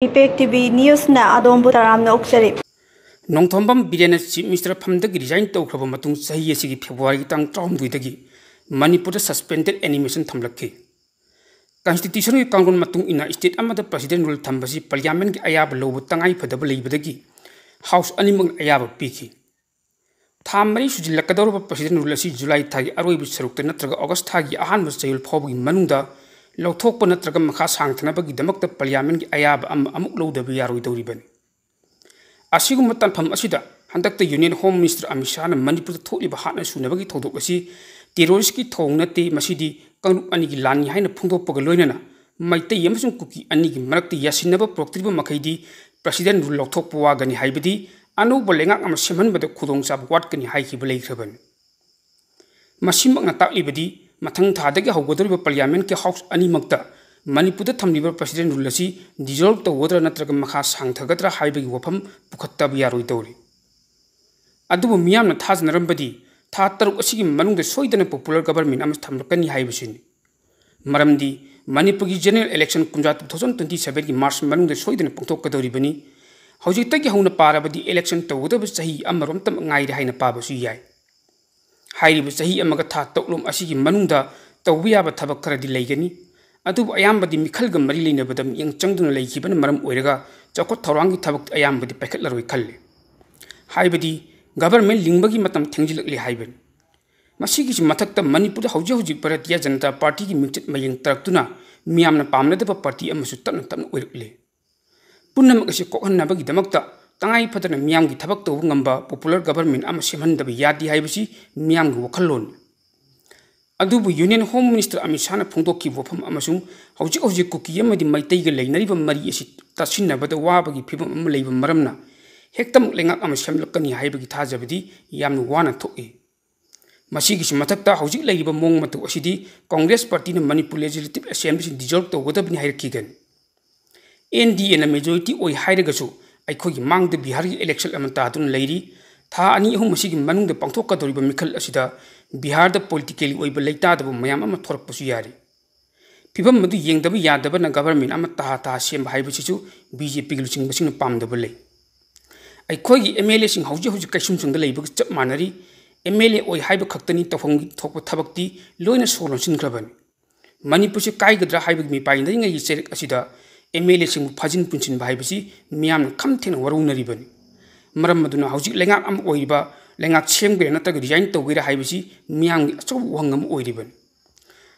IPEC TV News na adombu taramna oksari. Nongthombam Birena Chief Minister Phamdagi resign tawkraba matung sahi asigi February tang 12 Manipur suspended animation thamlakhi. Constitution ki kangun matung ina state amada president rule thambasi parliament ki ayab lobu tangai phadaba leibadagi house animang ayab piki. Thamari sujilakadorba president rule asi July thagi aroibu sarukta natraga August thagi ahanba sayul phawgi manungda lawthokpa natraga makha sangthanabagi damakta parliament ki ayab amuk lawdabi yaroi dawribani. Asigum tanpham asida handakta Union Home Minister Amit Shah na Manipur tholiba hatna sunabagi thodok asi terrorist ki thongna te masidi kangrup ani gi lani haina phungdokpaga loinana maitai yamasung kuki ani gi marakti yasinaba proktriba makhaidi president rule lawthokpa wagani haibadi anuba lengak ama semhanbada khudongchab watkani haikhiba leikhrabani masimak na taklibadi mathang thadagi hawgodoriba parliament ki house ani makta Manipur thamliba president rule asi dissolve tawodra natraga makha sangthagatra haibagi wafam pukhattaba yaroi tawri adubu miyamna thajnarambadi tha taruk asigi manungda soidana popular government ama thamlakani haibasini maramdi Manipur gi general election kunja 2027 gi March manungda soidana pangthokadoribani haujiktagi hauna parabadi election tawodaba sahi amarom tam ngaire haina pabasu yai hairiba sahi amaga tha toklom asigi manungda tawiyaba thabak kharadi leigani adubu ayambadi mikhalga mari leinabadam yang changduna leikibana maram oiraga chakot thorangi thabak ayambadi paikhatlaroi khalle haibadi government lingbagi matam thengjilakli haiben masigi mathakta Manipur hauji Bharatiya Janata Party ki mingchit mayeng taraktuna miyamna pamnadaba party amasu tanna tanna oirukle punnam asi kokhanabagi damakta tangai phadana miyamgi thabak tobu ngamba popular government ama semhandaba yadi haibasi miyamgi wakhallon adubu Union Home Minister Amit Shah na phungdokki wafam amasung hauji kuki amadi maitaiga leinariba mari asi tasinabada wabagi phibam ama leiba maramna hektam lengak ama semlakani haibagi thajabadi yamnu wana thoki masigi mathakta hauji leiba mong matu asidi Congress Party na Manipur Legislative Assembly dissolve tawgodabni hairkigan NDA na majority oi hairagasu aikhogi mangda Bihar election amanta atun leiri tha ani ahum masigi manungda pangthokadoriba mikhal asida Bihar da politically oiba leitadaba mayam ama thorakpasu yari phibam madu yengdaba yadaba na government ama ta semba haibasisu BJP gi luchingbasin pamdaba lei aikhogi MLA sing hauji kaisumsungda leiba chap manari MLA oi haiba khaktani tawhong thokpa thabakti loina solon singrabani Manipur se kaigadra haibagi mi painda ngai cherek asida MLA sing phajin punchin haibasi miyam khamthena warunaribani maram maduna hauji lengak am oiba lengak chemgre nataga design tawgira haibasi miyam achaw wangam oiribani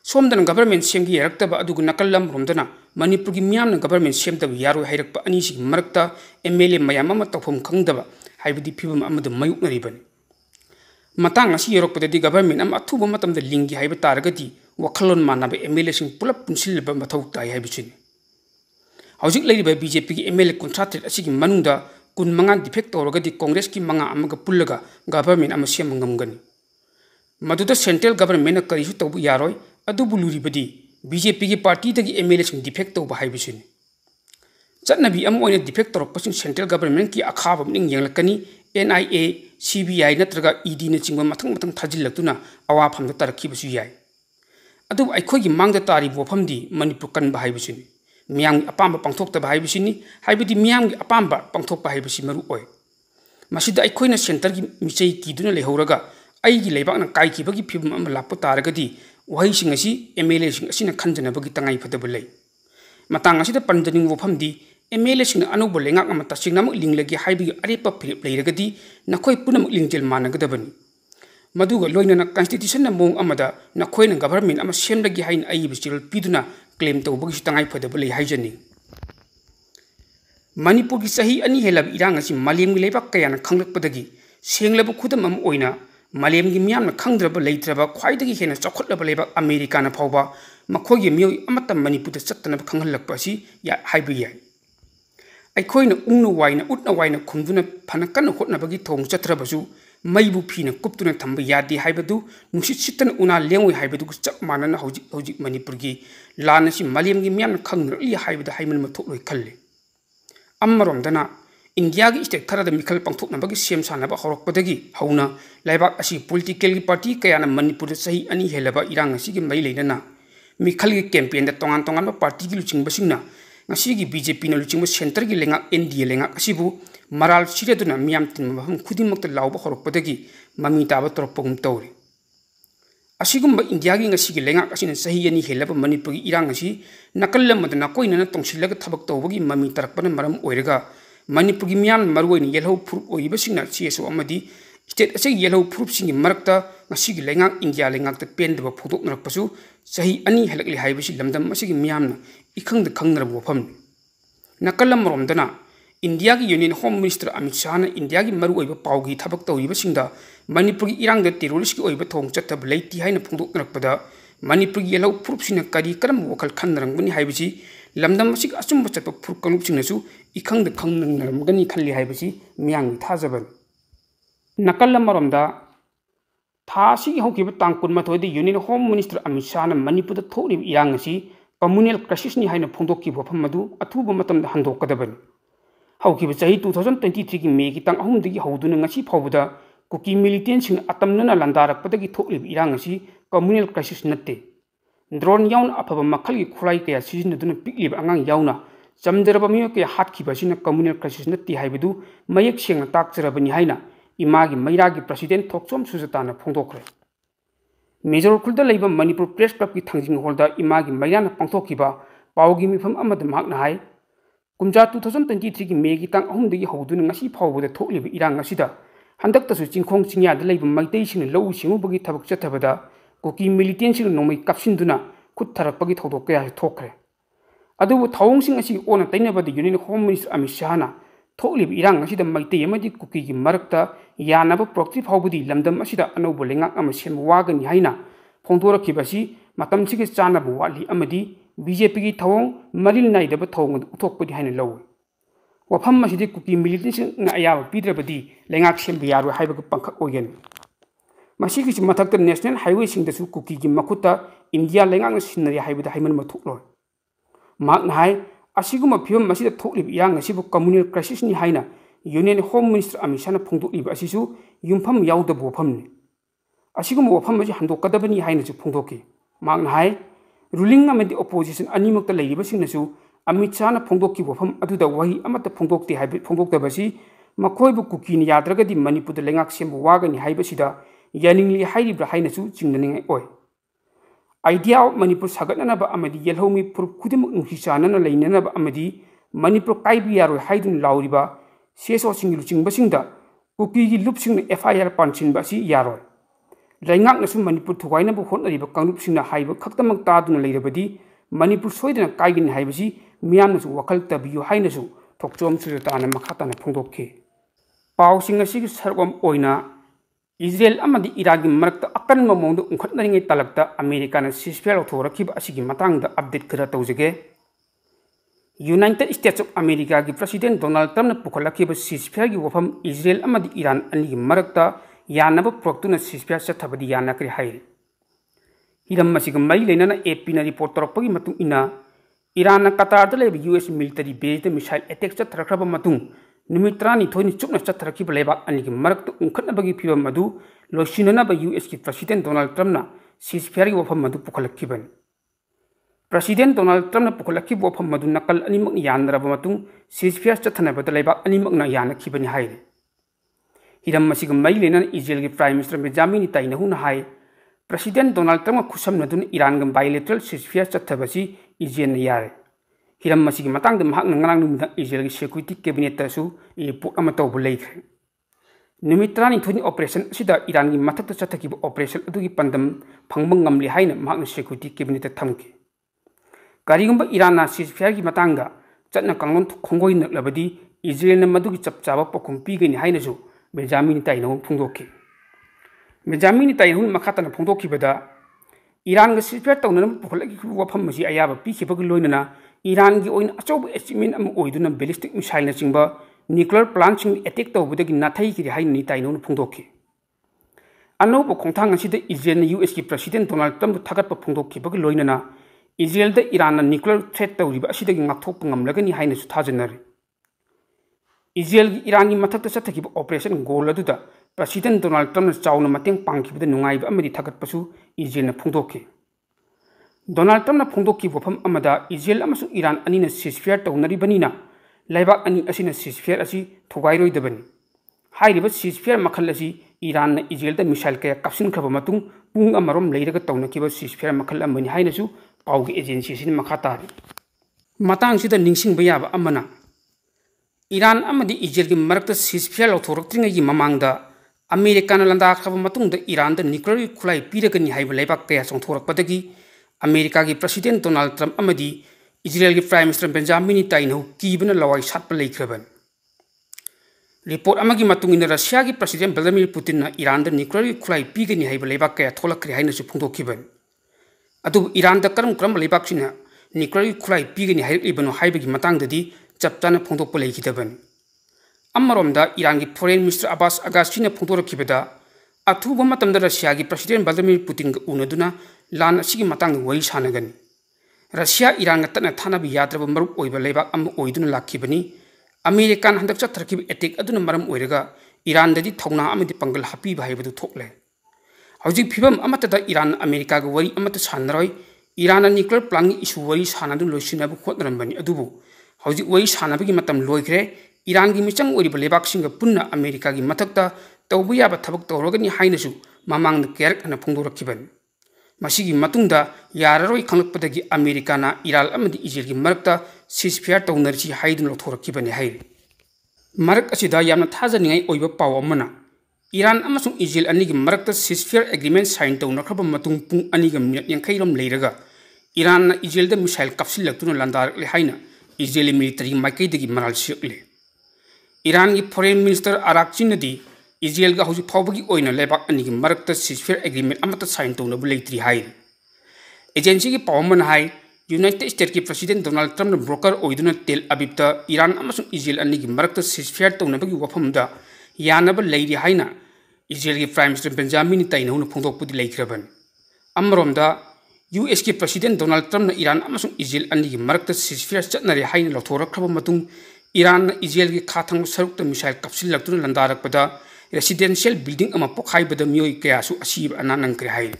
somdana government semgi yaraktaba adugu nakalam romdana Manipur gi miyam government semdaba yaro hairakpa ani sig marakta MLA mayam ama tawphom khangdaba haibadi phibam amada mayuknaribani matang asi yorokpadadi government am athuba matamda lingi haiba taragati wakhalon manaba MLA sing pulap punsilba mathau tai haibachini hauji leiriba BJP gi MLA contract asigi manungda kun manga defect toragadi Congress ki manga amaga pullaga government ama semngamgani maduda central government na karisu tawbu yaroi adu buluribadi BJP gi party dagi MLA sing defect tawba haibachini chatnabi am oina defect toropasing central government ki akhaba ning yenglakani NIA CBI natraga ED na chingba mathang thajillaktuna awa phamda tarakhibasu yai adu aikhogi mangda tari bofamdi Manipur kan bahaibasini miyang apamba pangthokta bahaibasini haibadi miyang apamba pangthokpa haibasi maru oi masida aikhoina center gi michei kiduna lehoraga aigi leibakna kaikibagi phibam am lappa taragadi wahai sing asi MLA sing asina khanjanabagi tangai phadaba lei matang asida panjaning bofamdi MLA sing anuba lengak ama tasingnamak linglagi haibigi arepa philip leiragadi nakhoi punamak lingjel managadabani maduga loinana constitution na mong amada nakhoina government ama semlagi hain ayiba chirul piduna claim tawbagi tangai phadaba lei haijani Manipur gi sahi ani helab irang asi malem gi lebak kayana khanglakpadagi senglaba khudam am oina malem gi miyamna khangdraba leitraba khwaidagi hena chakhotlaba lebak America na phawba makhogi miyoi amata Manipur da chattana khanghalakpa si ya haibi yai aikhoina ungna waina utna waina khumduna phana kan hotnabagi thong chatrabasu maibu phina kuptuna thamba yadi haibadu nusit sitan una lengoi haibadu chap manana hojik Manipur gi lana si malem gi miyam khangrli haibada haiman mathok khalle ammaromdana India gi state tharada mikhal pangthoknabagi sem sanaba horokpadagi hauna laibak asi political party kayana Manipur sahi ani helaba irang asi gi mai leinana mikhal gi campaign da tongan party gi luching basingna ngasi BJP na luching center gi lenga NDA lenga asibu maral sireduna miam tin maham khudimak ta lawba horokpadagi mami taba torpogum tawri asigumba India gi ngasi gi lenga asina sahi ani helaba Manipur gi irang asi nakallam madana koina tongsilaga thabak tawbagi mami tarakpana maram oiraga Manipur gi miam marwoi ni yelho phurup oiba singna CSO amadi state ase yelho phurup singi marakta ngasi gi lenga India lenga ta pendaba phudok narakpasu sahi ani halakli haibasi lamdam asigi miamna ikhang da khang narab wafam nakalam romdana India gi Union Home Minister Amit Shah na India gi maru oiba paugi thabak tawriba singda Manipur gi irang da terrorist gi oiba thong chatab leiti haina phungdok narakpada Manipur gi yelho phurup sina kari karam wakal khan narangani haibasi lamdam asig asum bachatpa phurup kanup singnasu ikhang da khang naramgani khalli haibasi miyang thajaban nakalam romda Thasi hokiba tangkun mathoide Union Home Minister Amit Shah na Manipur da thorib irang asi communal crisis ni haina phongdokki bofam madu athuba matam da handokadaban hokiba chahi 2023 gi May gi tang ahum dagi hoduna ngasi phawda kuki militant sing atamna landarak padagi thorib irang asi communal crisis natte drone yaun afaba makhal gi khulai kaya sizinaduna piklib angang yauna chamjaraba miyo ke hatkhiba sina communal crisis natte haibadu mayak seng takjarabani haina imagi mairagi president thokchom sujatana phongdokre Major Kulda leiba Manipur Press Club ki thangjing holda imagi mairana pangthokkiba paugi mifam amad mahakna hai kumja 2023 gi May gi tang ahum dagi hoduna ngasi phawbada thokliba irang asida handak tasu chingkhong chingya da leiba maitei sing lau singu bagi thabak chathabada koki militant sing nomai kapsinduna khut tharakpagi thodok kaya thokre adubu thawong sing asi ona tainabada Union Home Minister Amit Shah na thokliba irang asida maitei amadi kuki gi marakta yanaba proactive hawbudi lamdam asida anobo lengak ama semba wagani haina phongdorakhibasi matam sigi chanabu wali amadi BJP gi thawong maril naidaba thawong uthokpadi haina law wafam masidi kuki militant na ayaba pidrabadi lengak semba yaro haibaga pangkhak oyen masigi si mathakta national highway singdasu kuki gi makhuta India lengak sinari haibada haiman mathuklo makna hai asiguma phibam masida thoklib yang asibu communal crisis ni haina Union Home Minister Amit Shah na phongdokliba asisu yumpham yawda bofamni asiguma wafam asi handokadabani haina su phongdoki makna hai ruling amadi opposition animakta leiba singnasu Amit Shah na phongdokki wafam aduda wahi amata phongdokti haibe phongdoktabasi makhoibu kukini yadragadi Manipur da lengak semba wagani haibasida yaningli hairibra haina su chingnaningai oi idea of Manipur sagatnanaba amadi yelhomi phurup khudimak nuhisana leinanaba amadi Manipur kaibi yaro haidun lauriba CSO singilu chingbasingda kuki gi lupsing FIR panchin basi yaro laingak nasu Manipur thugaina bu hotnariba kanglup singna haiba khaktamak taduna leirabadi Manipur soidana kaigin haibasi miyam nasu wakal tabiyu hainasu thokchom sujatana makhatana phongdokki paw sing asi sarwam oina Israel amadi Iran gi marakta akan mamongda ungkhatnaringai talakta America na ceasefire thorakhiba asigi matangda update khara tawjage United States of America ki President Donald Trump na pukhalakhiba ceasefire gi wafam Israel amadi Iran ani gi marakta yanaba proktuna ceasefire chathabadi yanakri hairi hiram masiga mai lenana AP na report toropagi matung ina Iran na Qatar da leba US military base da missile attack chathrakraba matung numitrani thoni chukna chathrakhiba lebak ani gi marakta ungkhatnabagi phibam madu losinanaba US ki President Donald Trump na ceasefire gi wafam madu pukhalakhiban President Donald Trump na pukhalakhiba wafam madu nakal animak yandraba matung ceasefire chathanabada lebak animak na yanakhibani haire hiram masiga mai lenana Israel gi Prime Minister Benjamin Netanyahu na hai President Donald Trump khusam nadun Iran gam bilateral ceasefire chathabasi Israel na yare hiram masigi matang da mahak ngarang numda Israel gi security cabinet ta su report ama taw buleikhe numitrani thoni operation sida Iran gi mathak chathaki operation adu gi pandam phangbang ngamli haina mahak security cabinet ta thamki karigumba Iran na ceasefire gi matang da chatna kanglon khongoi naklabadi Israel na madu gi chapchaba pokum pigani haina su Benjamin Netanyahu phungdokki Benjamin Netanyahu makhatana phongdokki bada Iran ga ceasefire tawna pukhalaki wafam masi ayaba pikhibagi loinana Iran gi oin achob achievement am oiduna ballistic missile na chingba nuclear plant ching attack tawbudagi nathai ki hain ni taino phungdokki anobo khongthang asida Israel na US ki President Donald Trump thagat pa phungdokki bagi loinana Israel da Iran na nuclear threat tawriba asidagi ngakthok ngamlagani haina su thajanari Israel gi Iran gi mathak ta chathaki operation goal aduda President Donald Trump na chawna mateng pangkhibada nungai ba amadi thagat pasu Israel na phungdokki Donald Trump na phongdokki wafam amada Israel amasung Iran anina ceasefire tawnaribanina laibak ani asina ceasefire asi thogairoi hairiba ceasefire makhal asi Iran na Israel da missile kaya kapsin khaba matung pung amarom leiraga tawnakiba ceasefire makhal amani hainasu pawgi agency sin makhatari matang sida ningsing bayaba amana Iran amadi Israel gi marakta ceasefire lothoraktringa gi mamangda America na landa khaba matung da Iran da nuclear khulai piragani haiba laibak kaya songthorakpadagi America gi President Donald Trump amadi Israel gi Prime Minister Benjamin Netanyahu kibana lawai satpa leikhraban report amagi matung in Russia gi President Vladimir Putin na Iran da nuclear khulai pigani haiba laibak kaya tholakri haina su phongdokkiban adu Iran da karam laibak sina nuclear khulai pigani hairibano haibagi matangdadi chaptana phongdokpa leikidaban ammaromda Iran gi Foreign Minister Abbas Agassi na phongdorakkibada athuba matamda Russia gi President Vladimir Putin ga unaduna lan asigi matang wari sanagani Russia Iran ga tana thana bi yadraba marup oiba leibak am oiduna lakkibani American handak chatharkibi attack aduna maram oiraga Iran dadi thawna amadi pangal hapi bhai badu thokle hauji phibam amata da Iran America ga wari amata sanaroi Iran nuclear plant issue wari sanadu loisinabu khotnarambani adubu hauji wari sanabagi matam loikre Iran gi michang oriba lebak singa punna America gi mathakta tawbu yaba thabak tawrogani hainasu mamang na kerak na phongdorakkiban masigi matungda yararoi khanglakpadagi America na Iran amadi Israel gi marakta ceasefire tawnarchi haidun lothorakkibani hai marak asida yamna thajaningai oiba paw amana Iran amasung Israel ani gi marakta ceasefire agreement sign tawnakhaba matung pung ani ga minute yankai rom leiraga Iran na Israel da missile kapsilaktuna landar le haina Israeli military makai dagi maral siakle Iran gi Foreign Minister Arakchi nadi Israel ga hoji phawbagi oina lebak ani gi marakta ceasefire agreement amata sign tawnabu leitri hai agency gi pawman hai United States ki President Donald Trump na broker oiduna Tel Aviv ta Iran amasung Israel ani gi marakta ceasefire tawnabagi wafamda yanaba leiri haina Israel gi Prime Minister Benjamin Netanyahu na phongdokpudi leikhraban amromda US ki President Donald Trump na Iran amasung Israel ani gi marakta ceasefire chatnari haina lothorakraba matung Iran na Israel gi khathang sarukta missile kapsilaktuna landarakpada residential building ama pokhaibada mioi kayasu asib ananangkre hai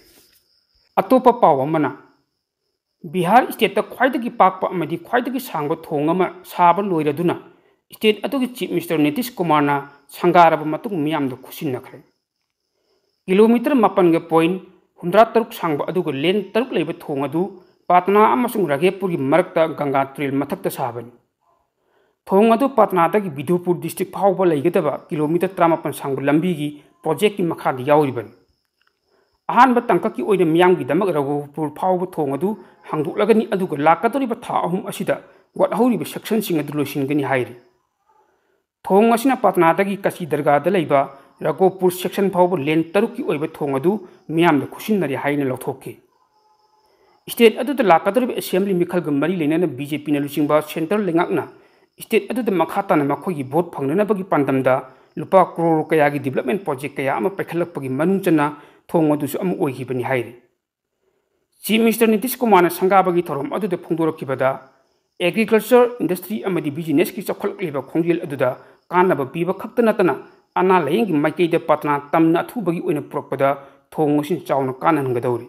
atopa pawamana Bihar state ta khwaidagi pakpa amadi khwaidagi sangba thongama saba loiraduna state atogi chief minister Nitish Kumar na sangaraba matung miyamda khusinnakhre kilometer 8.136 sangba aduga len taruk leiba thongadu Patna amasung Raghepur gi marakta Ganga trail mathakta sabani thongadu Patna dagi Bidhupur district phawba leigadaba kilometer 38 sangba lambi gi project ki makhadi yauriban ahan ba tangka ki oina miyam gi damak Raghepur phawba thongadu hangduklagani aduga lakatoriba tha ahum asida wat hauriba section sing adu loisingani hairi thong asina Patna dagi kasi darga da leiba Raghepur section phawba len taruk ki oiba thongadu miyam da khusinnari haina lothokki state adu da lakatoriba assembly mikhal ga mari lenana BJP na lusingba central lengakna state adu da makhata na makhogi vote phangnana bagi pandamda lupa crore kaya gi development project kaya ama pekhalakpagi manungchana thong adu su am oihibani hairi Chief Minister Nitish Kumar na sangabagi thorom adu da phongdorakkibada agriculture industry amadi business ki chakholakliba khongjel adu da kanaba piba khakta natana ana layeng maikei da Patna tamna thubagi oina purakpada thong osin chawna kanangadawri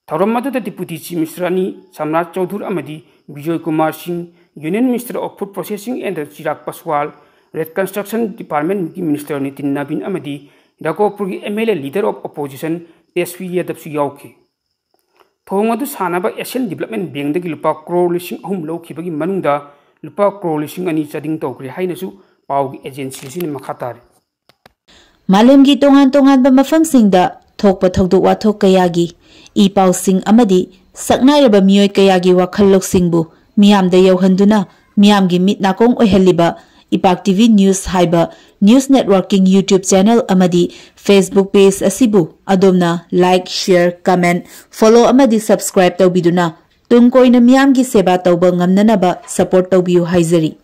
thorom adu da deputy chief minister ani Samrat Chaudhary amadi Bijoy Kumar Singh Union Minister of Food Processing and Chirag Paswal Red Construction Department ki Minister Nitin Nabin amadi Raghepur gi MLA leader of opposition Tesvi Yadav su yauki thong adu sanaba Asian Development Bank dagi lupa crore lising ahum lawkhibagi manungda lupa crore lising ani chading tawkri hainasu pawgi agency sin makhatari Malemgi tongan ba mafamsingda thokpa thokdok wathok kayagi ipawsing amadi saknairaba mioi kayagi wakhalloksingbu miyamda yauhanduna miyamgi mitnakong oihaliba Ipak TV News haiba News Networking YouTube channel amadi Facebook page asibu adomna like share comment follow amadi subscribe tawbiduna tungkoina miyamgi seba tawba ngamnanaba support tawbiyu haizari